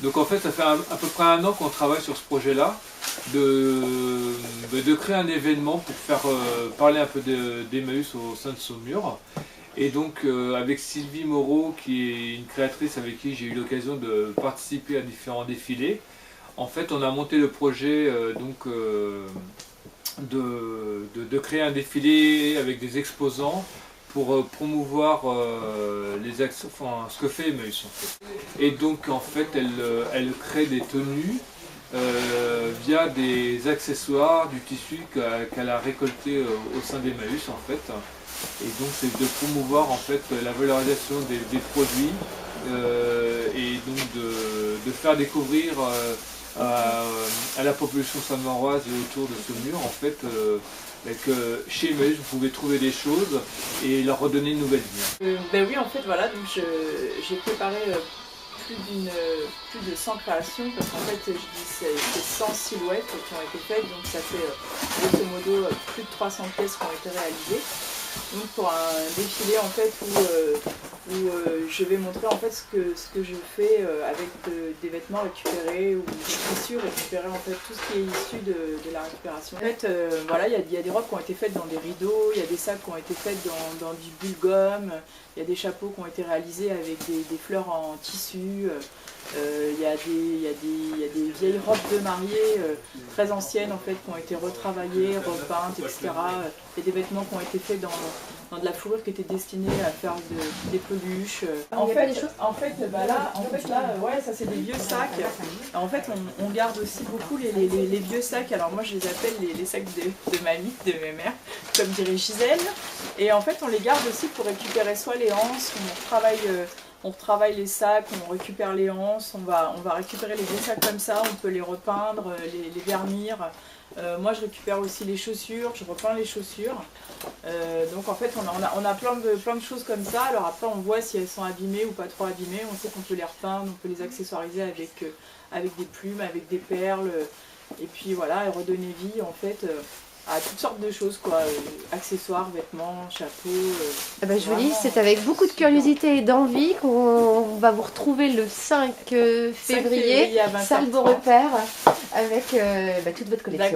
Donc en fait, ça fait à peu près 1 an qu'on travaille sur ce projet-là, de créer un événement pour faire parler un peu d'Emmaüs au sein de Saumur. Et donc avec Sylvie Moreau, qui est une créatrice avec qui j'ai eu l'occasion de participer à différents défilés, en fait on a monté le projet de créer un défilé avec des exposants pour promouvoir ce que fait Emmaüs en fait. Et donc en fait elle crée des tenues via des accessoires du tissu qu'elle a récolté au sein d'Emmaüs en fait. Et donc c'est de promouvoir en fait la valorisation des produits et donc de faire découvrir à la population saint-maroise et autour de Saumur en fait que chez Emmaüs vous pouvez trouver des choses et leur redonner une nouvelle vie. Ben oui, en fait voilà, donc j'ai préparé plus de 100 créations, parce qu'en fait je dis c'est 100 silhouettes qui ont été faites, donc ça fait grosso modo plus de 300 pièces qui ont été réalisées. Donc pour un défilé en fait où je vais montrer en fait ce que je fais avec des vêtements récupérés ou des tissus récupérés, en fait tout ce qui est issu de la récupération. En fait voilà, il y a des robes qui ont été faites dans des rideaux, il y a des sacs qui ont été faits dans du bulle-gomme, il y a des chapeaux qui ont été réalisés avec des fleurs en tissu. Il y a des vieilles robes de mariée très anciennes en fait qui ont été retravaillées, repeintes, etc. Il y a des vêtements qui ont été faits dans de la fourrure qui était destinée à faire des peluches. En fait, là, ouais, ça c'est des vieux sacs. En fait, on garde aussi beaucoup les vieux sacs. Alors moi, je les appelle les sacs de mamie, de mes mères, comme dirait Gisèle. Et en fait, on les garde aussi pour récupérer soit les anses, on retravaille les sacs, on récupère les anses, on va récupérer les vieux sacs comme ça, on peut les repeindre, les vernir. Moi je récupère aussi les chaussures, je repeins les chaussures. Donc en fait on a plein de choses comme ça. Alors après on voit si elles sont abîmées ou pas trop abîmées, on sait qu'on peut les repeindre, on peut les accessoiriser avec des plumes, avec des perles. Et puis voilà, et redonner vie en fait à toutes sortes de choses, quoi, accessoires, vêtements, chapeaux. Ah bah joli, c'est avec beaucoup de curiosité et d'envie qu'on va vous retrouver le 5 février, salle Beaurepaire, avec toute votre collection.